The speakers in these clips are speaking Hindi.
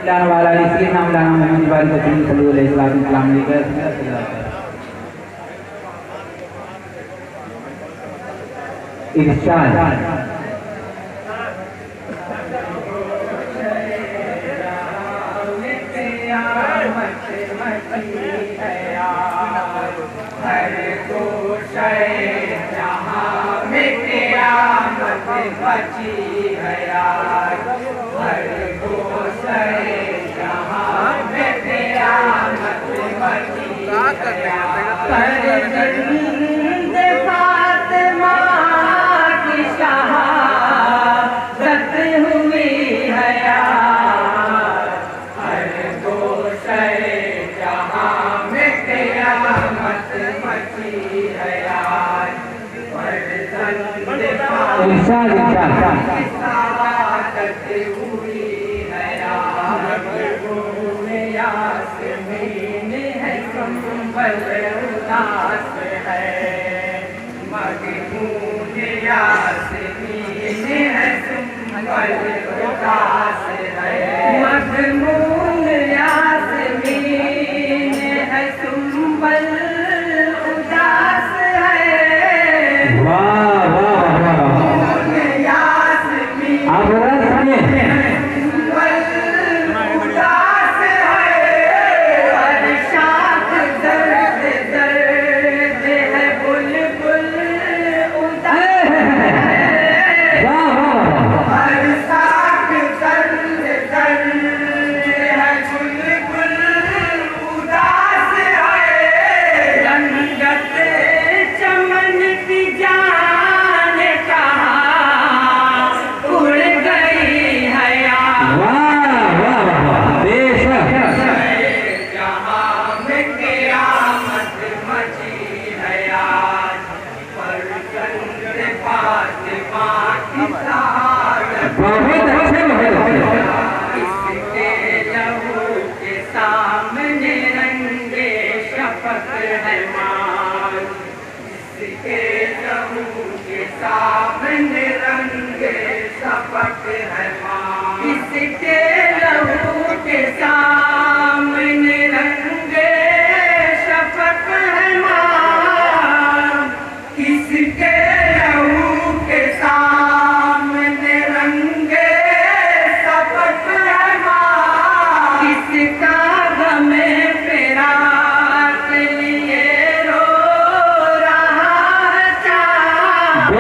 जाने वाला इसलिए नाम लाना मोहम्मद वाली तस्वीर सल्लल्लाहु अलैहि वसल्लम लेकर इरशाद बची है यार हर गोशे जहां में क़यामत बची है यार जिंद फातिमा की शहादत हुई है यार हर गोशे जहां में क़यामत बची है यार इरशाद यास्मीन है संबल उदास है मगनून यास्मीन है संबल उदास है मगनून यास्मीन है संबल उदास है। वाह वाह वाह आप सामने रंगे शपथ है माँ इसके लहू के सामने रंगे शपथ है माँ किसके लहू के सामने रंगे शपथ है माँ किसका गमे फिराक लिए रो रहा है चाँद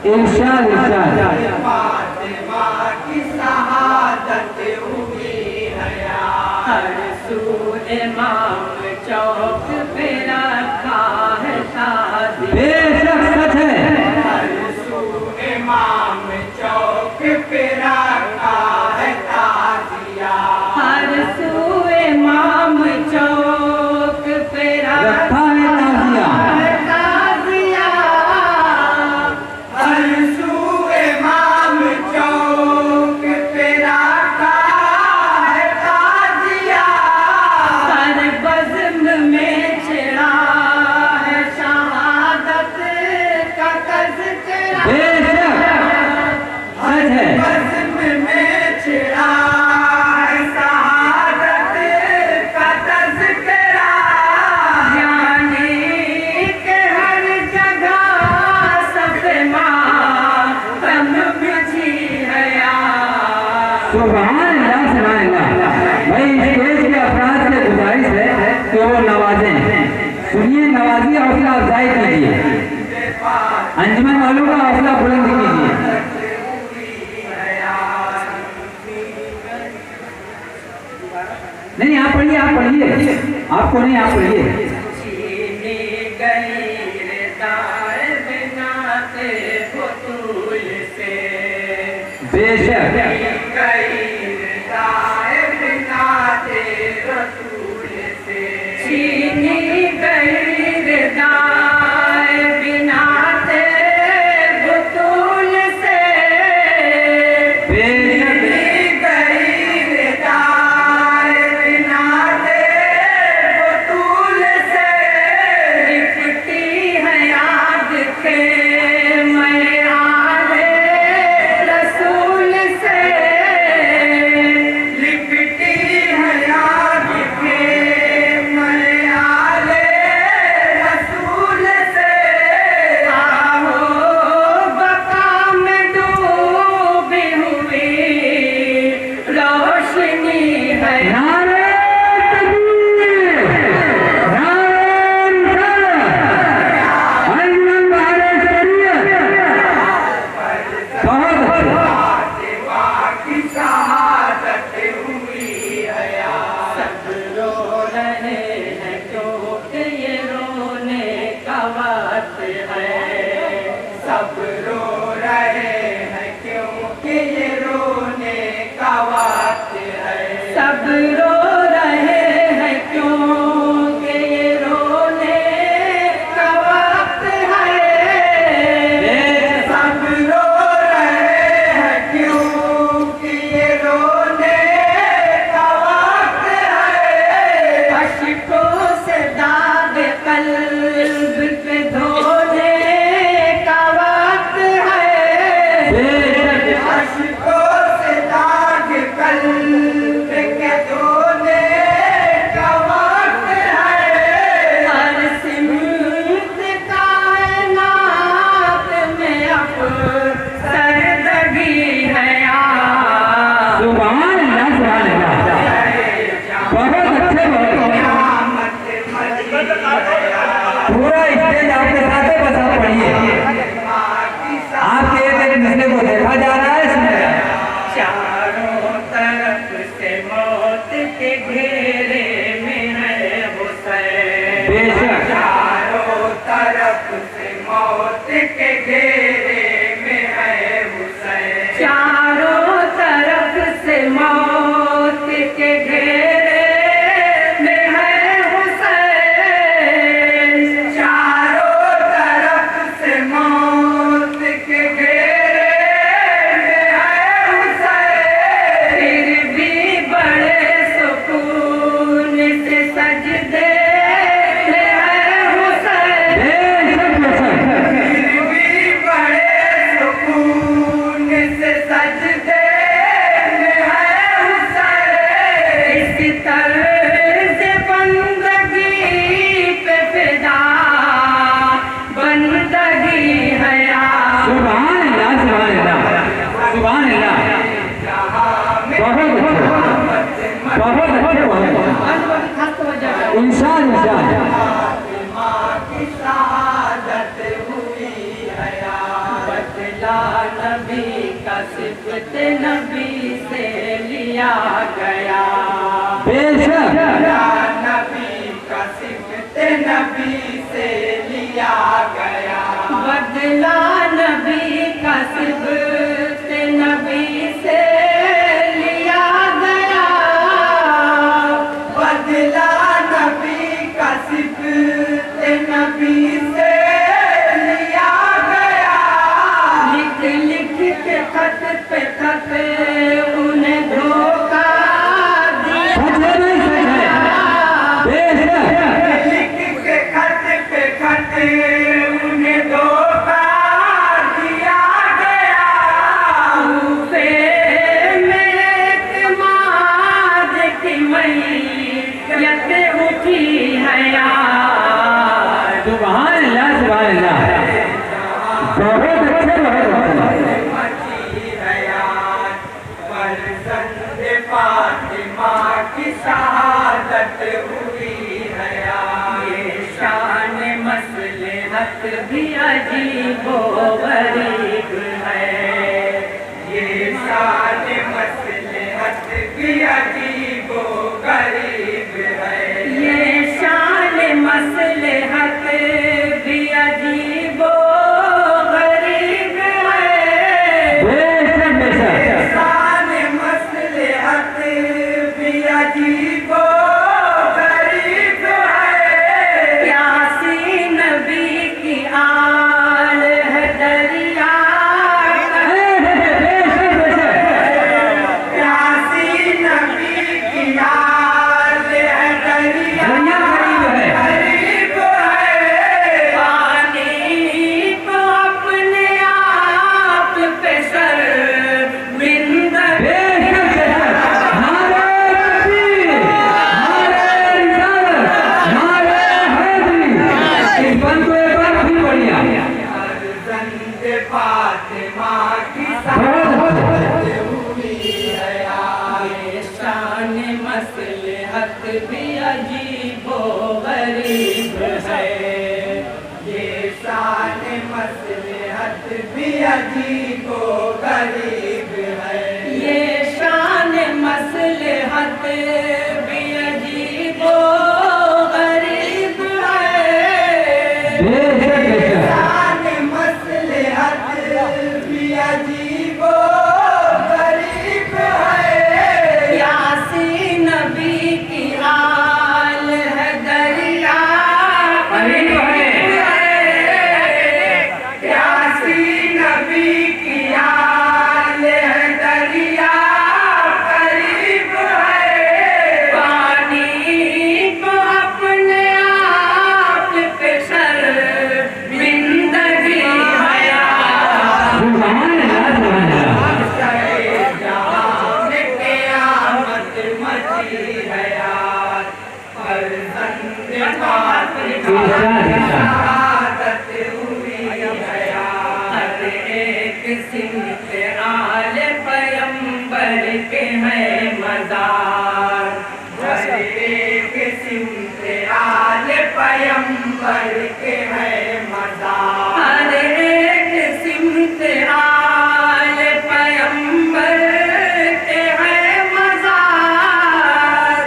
इरशाद फातिमा की शहादत हुई है यार सूए इमाम चौक पे रखा है शादी बेशक सच है हर सूए इमाम चौक पे रखा है ताजिया हर सूए इमाम चौक पे रखा है ताजिया सुनिए नवाजी हौसला अफजाई कीजिए अंजुमन वालों का हौसला बुलंद कीजिए नहीं आप पढ़िए आपको नहीं आप पढ़िए बेशक चीनी रहे हैं क्योंकि ये रोने का वक्त है। सब रो रहे हैं क्योंकि ये रोने का वक्त है। सब रो रहे हैं क्योंकि ये रोने का वक्त है। सब रो रहे हैं क्योंकि ये रोने का वक्त है। अश्कों से दाग कल्ब पे धोने का वक्त है। अश्कों से दाग कल्ब के धोने का वक्त है। हर सिमत कायनात में अब सरदगी है यार। सुभान अल्लाह, सुभान अल्लाह। बहुत अच्छे, पूरा स्टेज आपके साथ है, बस आप पढ़िए। आपके एक दूसरे को देखा जा रहा है, सुना जा रहा है। चारों तरफ से मौत के घेरे में है हुसैन। बेशक। चारों तरफ से मौत के घेरे में है हुसैन। चारों तरफ से मौत के घेरे में है हुसैन। चारों तरफ से मौत के घेरे में है हुसैन। फिर भी बड़े सुकून से सजदे में है हुसैन। फिर भी बड़े सुकून से सजदे में है हुसैन। इस तर्ज बंदगी पे फिदा बंदगी है यार। सुभान अल्लाह, सुभान अल्लाह, सुभान अल्लाह। बहुत अच्छे, बहुत अच्छे, बहुत अच्छे। इंसान माँ की शहादत हुई है यार। बदला नबी का सिफ़त नबी से लिया गया। बेशक। बदला नबी का सिफ़त नबी से लिया गया। बदला नबी का सिफ़त नबी से लिया गया। बदला नबी का सिफ़त नबी से लिया गया। लिख लिख के खत पे खत उन्हें धोखा दिया। सच है, नहीं सच है। बेशक। लिख के खत पे खत उन्हें धोखा दिया गया। ऊपे में एतमाद की मैयत उठी है यार। सुभान अल्लाह, सुभान अल्लाह। बहुत अच्छे, बहुत अच्छे। मची है यार। फर्जंद फातिमा की शहादत हुई है यार। ये शान मसलहत भी अजीबो गरीब है। ये शान मसलहत भी अजीबो गरीब है। ये शान मसलहत भी अजीबो गरीब है। बेशक, बेशक। शान मसलहत भी अजीबो गरीब है। प्यासी नबी की आल है दरिया। बेशक, बेशक। प्यासी नबी की आल है दरिया। दरिया करीब है। गरीब है। पानी को अपने आप पे सर बिंद बेशक, बेशक। नारे तकबीर, नारे रिसालत, नारे हैदरी। इस बंद को एक बार फिर बढ़िया। फर्जंद फातिमा की बहुत अच्छे। हुई है यार। ये शान मसलहत भी अजीबो गरीब है। ये शान मसलहत भी अजीबो गरीब है। ये शान मसलहत भी अजीबो शहादत हुई है हर एक सिमत आले पैगंबर के हैं मज़ार हर एक सिमत आले पैगंबर के हैं मज़ार हर एक सिमत आले पैगंबर के हैं मज़ार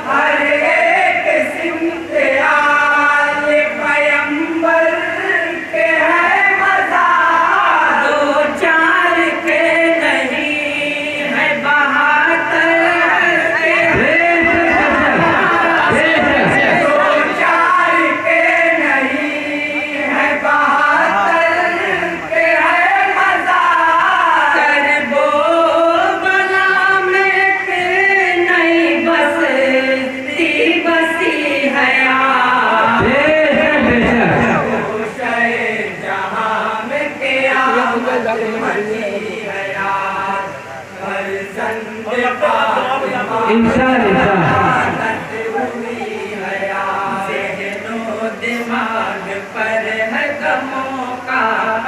हर एक सिमत आले पैगंबर के हैं मज़ार दो चार के नहीं है बहादुर के दो चार के नहीं है बहादुर के है मज़ार करबो बला में के नहीं बसती बसी है जहाँ में के आमद मची है यार हर संत शहादत हुई है यार ज़हनो दिमाग पर है गमों का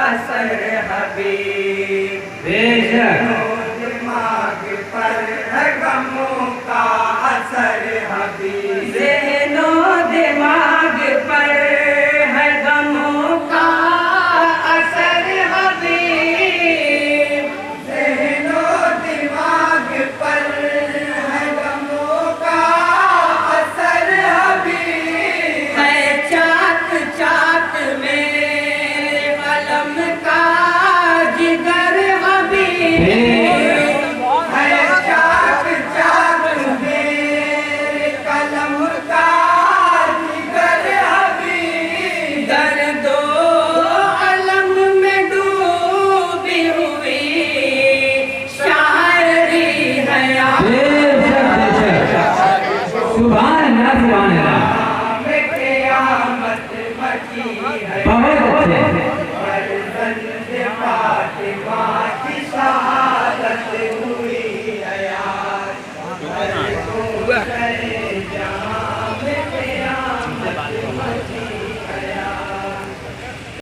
असर हबीब ज़हनो दिमाग पर है गमों का असर हबीब